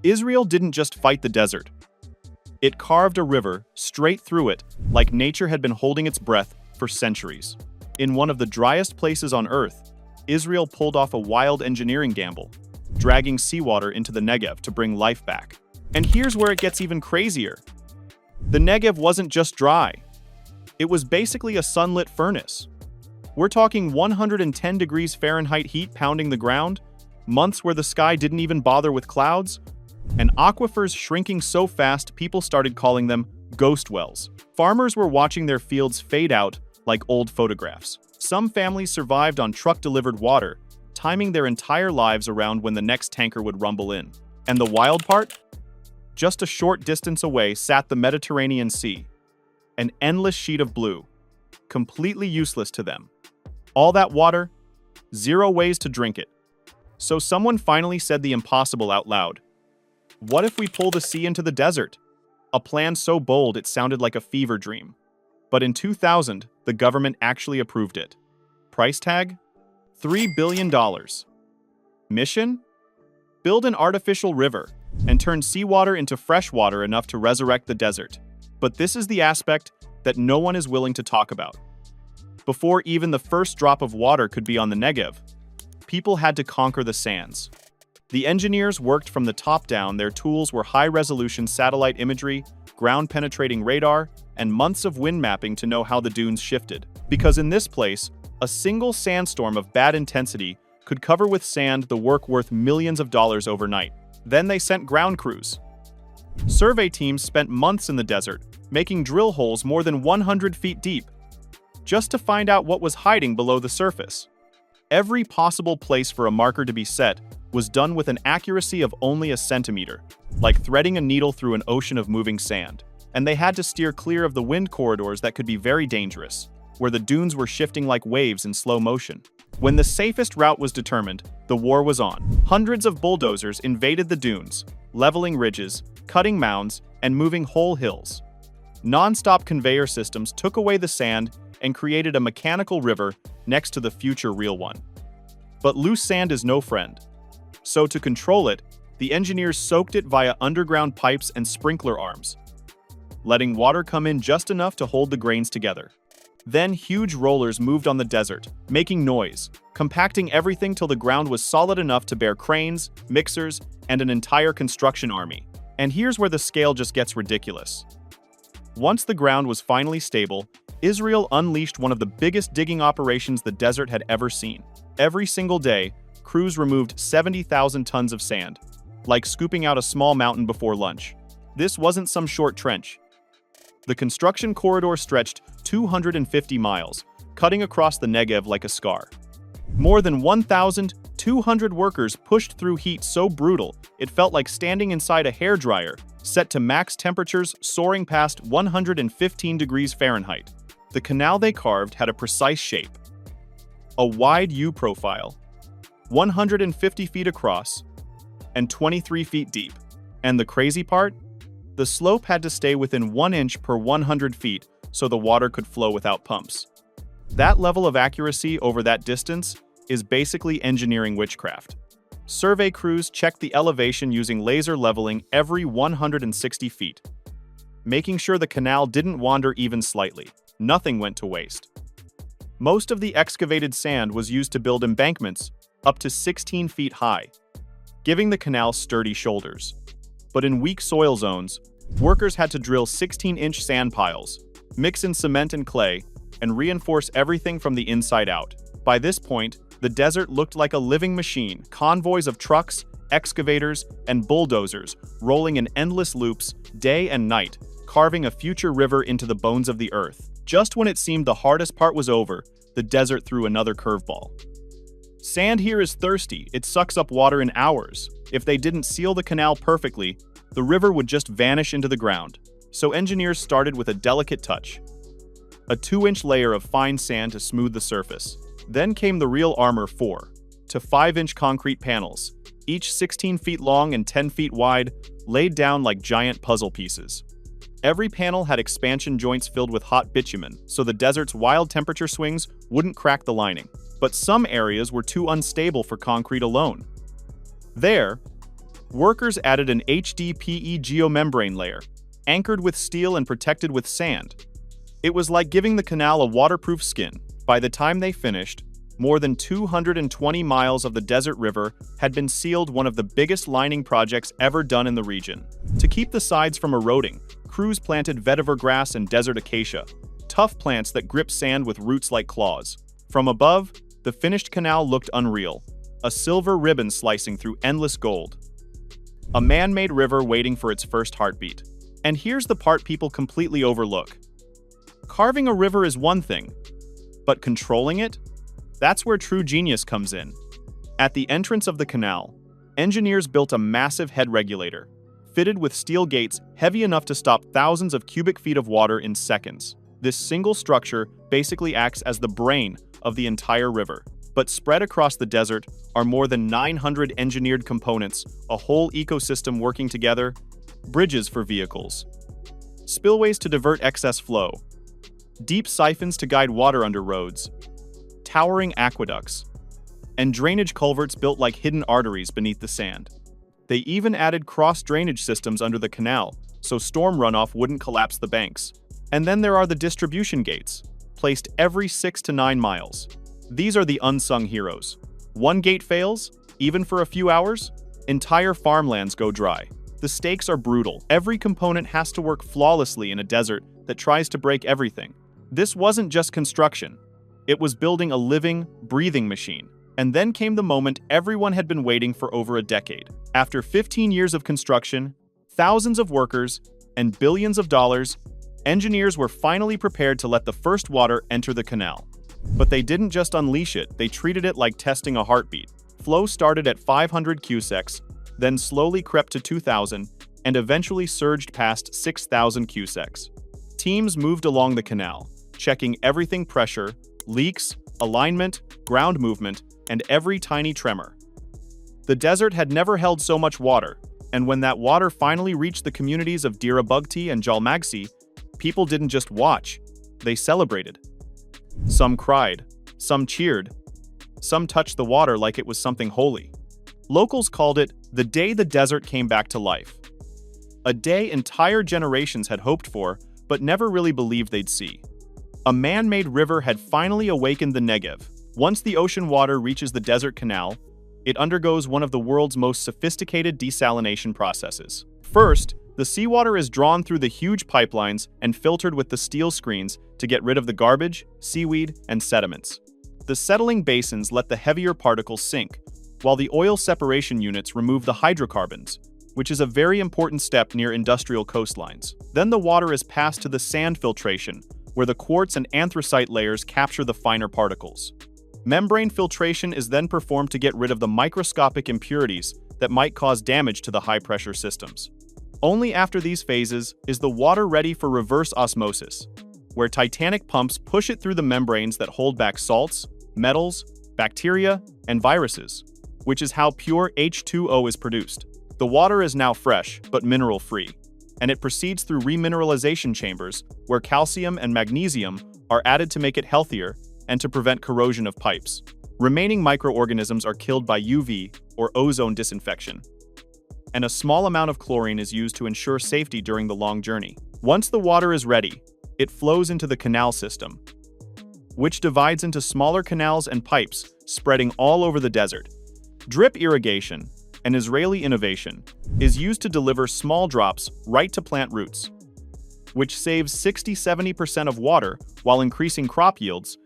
Israel didn't just fight the desert. It carved a river straight through it, like nature had been holding its breath for centuries. In one of the driest places on Earth, Israel pulled off a wild engineering gamble, dragging seawater into the Negev to bring life back. And here's where it gets even crazier. The Negev wasn't just dry. It was basically a sunlit furnace. We're talking 110 degrees Fahrenheit heat pounding the ground, months where the sky didn't even bother with clouds, and aquifers shrinking so fast people started calling them ghost wells. Farmers were watching their fields fade out like old photographs. Some families survived on truck-delivered water, timing their entire lives around when the next tanker would rumble in. And the wild part? Just a short distance away sat the Mediterranean Sea, an endless sheet of blue, completely useless to them. All that water, zero ways to drink it. So someone finally said the impossible out loud. What if we pull the sea into the desert? A plan so bold it sounded like a fever dream. But in 2000, the government actually approved it. Price tag? $3 billion. Mission? Build an artificial river and turn seawater into fresh water enough to resurrect the desert. But this is the aspect that no one is willing to talk about. Before even the first drop of water could be on the Negev, people had to conquer the sands. The engineers worked from the top down. Their tools were high-resolution satellite imagery, ground-penetrating radar, and months of wind mapping to know how the dunes shifted. Because in this place, a single sandstorm of bad intensity could cover with sand the work worth millions of dollars overnight. Then they sent ground crews. Survey teams spent months in the desert, making drill holes more than 100 feet deep, just to find out what was hiding below the surface. Every possible place for a marker to be set was done with an accuracy of only a centimeter, like threading a needle through an ocean of moving sand. And they had to steer clear of the wind corridors that could be very dangerous, where the dunes were shifting like waves in slow motion. When the safest route was determined, the war was on. Hundreds of bulldozers invaded the dunes, leveling ridges, cutting mounds, and moving whole hills. Non-stop conveyor systems took away the sand and created a mechanical river next to the future real one. But loose sand is no friend. So to control it, the engineers soaked it via underground pipes and sprinkler arms, letting water come in just enough to hold the grains together. Then huge rollers moved on the desert, making noise, compacting everything till the ground was solid enough to bear cranes, mixers, and an entire construction army. And here's where the scale just gets ridiculous. Once the ground was finally stable, Israel unleashed one of the biggest digging operations the desert had ever seen. Every single day, crews removed 70,000 tons of sand, like scooping out a small mountain before lunch. This wasn't some short trench. The construction corridor stretched 250 miles, cutting across the Negev like a scar. More than 1,200 workers pushed through heat so brutal it felt like standing inside a hairdryer, set to max temperatures soaring past 115 degrees Fahrenheit. The canal they carved had a precise shape. A wide U profile, 150 feet across, and 23 feet deep. And the crazy part? The slope had to stay within 1 inch per 100 feet so the water could flow without pumps. That level of accuracy over that distance is basically engineering witchcraft. Survey crews checked the elevation using laser leveling every 160 feet, making sure the canal didn't wander even slightly. Nothing went to waste. Most of the excavated sand was used to build embankments up to 16 feet high, giving the canal sturdy shoulders. But in weak soil zones, workers had to drill 16-inch sand piles, mix in cement and clay, and reinforce everything from the inside out. By this point, the desert looked like a living machine, convoys of trucks, excavators, and bulldozers rolling in endless loops, day and night, carving a future river into the bones of the earth. Just when it seemed the hardest part was over, the desert threw another curveball. Sand here is thirsty. It sucks up water in hours. If they didn't seal the canal perfectly, the river would just vanish into the ground. So engineers started with a delicate touch, a 2-inch layer of fine sand to smooth the surface. Then came the real armor, 4 to 5-inch concrete panels, each 16 feet long and 10 feet wide, laid down like giant puzzle pieces. Every panel had expansion joints filled with hot bitumen, so the desert's wild temperature swings wouldn't crack the lining. But some areas were too unstable for concrete alone. There, Workers added an HDPE geomembrane layer, anchored with steel and protected with sand. It was like giving the canal a waterproof skin. By the time they finished, more than 220 miles of the desert river had been sealed, one of the biggest lining projects ever done in the region. To keep the sides from eroding, crews planted vetiver grass and desert acacia, tough plants that grip sand with roots like claws. From above, the finished canal looked unreal, a silver ribbon slicing through endless gold. A man-made river waiting for its first heartbeat. And here's the part people completely overlook. Carving a river is one thing, but controlling it? That's where true genius comes in. At the entrance of the canal, engineers built a massive head regulator, fitted with steel gates heavy enough to stop thousands of cubic feet of water in seconds. This single structure basically acts as the brain of the entire river. But spread across the desert are more than 900 engineered components, a whole ecosystem working together. Bridges for vehicles, spillways to divert excess flow, deep siphons to guide water under roads, towering aqueducts, and drainage culverts built like hidden arteries beneath the sand. They even added cross-drainage systems under the canal, so storm runoff wouldn't collapse the banks. And then there are the distribution gates, placed every 6 to 9 miles. These are the unsung heroes. One gate fails, even for a few hours, entire farmlands go dry. The stakes are brutal. Every component has to work flawlessly in a desert that tries to break everything. This wasn't just construction. It was building a living, breathing machine. And then came the moment everyone had been waiting for over a decade. After 15 years of construction, thousands of workers, and billions of dollars, engineers were finally prepared to let the first water enter the canal. But they didn't just unleash it, they treated it like testing a heartbeat. Flow started at 500 cusecs, then slowly crept to 2,000, and eventually surged past 6,000 cusecs. Teams moved along the canal, checking everything: pressure, leaks, alignment, ground movement, and every tiny tremor. The desert had never held so much water, and when that water finally reached the communities of Dira Bugti and Jalmagsi, people didn't just watch, they celebrated. Some cried, some cheered, some touched the water like it was something holy. Locals called it the day the desert came back to life. A day entire generations had hoped for, but never really believed they'd see. A man-made river had finally awakened the Negev. Once the ocean water reaches the desert canal, it undergoes one of the world's most sophisticated desalination processes. First, the seawater is drawn through the huge pipelines and filtered with the steel screens to get rid of the garbage, seaweed, and sediments. The settling basins let the heavier particles sink, while the oil separation units remove the hydrocarbons, which is a very important step near industrial coastlines. Then the water is passed to the sand filtration, where the quartz and anthracite layers capture the finer particles. Membrane filtration is then performed to get rid of the microscopic impurities that might cause damage to the high-pressure systems. Only after these phases is the water ready for reverse osmosis, where titanic pumps push it through the membranes that hold back salts, metals, bacteria, and viruses, which is how pure H2O is produced. The water is now fresh, but mineral-free, and it proceeds through remineralization chambers, where calcium and magnesium are added to make it healthier and to prevent corrosion of pipes. Remaining microorganisms are killed by UV or ozone disinfection, and a small amount of chlorine is used to ensure safety during the long journey. Once the water is ready, it flows into the canal system, which divides into smaller canals and pipes spreading all over the desert. Drip irrigation, an Israeli innovation, is used to deliver small drops right to plant roots, which saves 60–70% of water while increasing crop yields,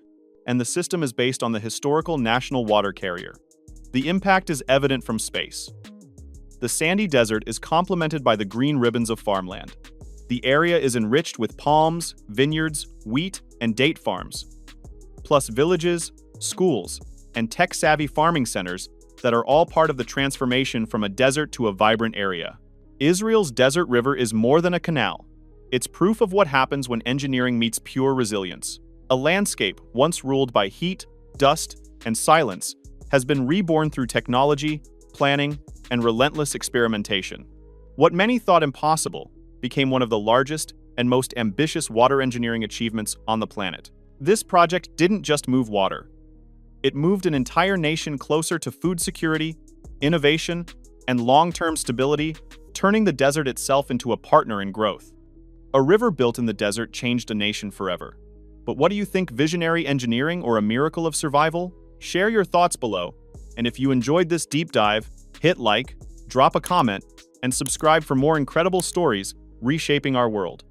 and the system is based on the historical national water carrier. The impact is evident from space. The sandy desert is complemented by the green ribbons of farmland. The area is enriched with palms, vineyards, wheat, and date farms, plus villages, schools, and tech-savvy farming centers that are all part of the transformation from a desert to a vibrant area. Israel's desert river is more than a canal. It's proof of what happens when engineering meets pure resilience. A landscape once ruled by heat, dust, and silence has been reborn through technology, planning, and relentless experimentation. What many thought impossible became one of the largest and most ambitious water engineering achievements on the planet. This project didn't just move water. It moved an entire nation closer to food security, innovation, and long-term stability, turning the desert itself into a partner in growth. A river built in the desert changed a nation forever. But what do you think, visionary engineering or a miracle of survival? Share your thoughts below. And if you enjoyed this deep dive, hit like, drop a comment, and subscribe for more incredible stories reshaping our world.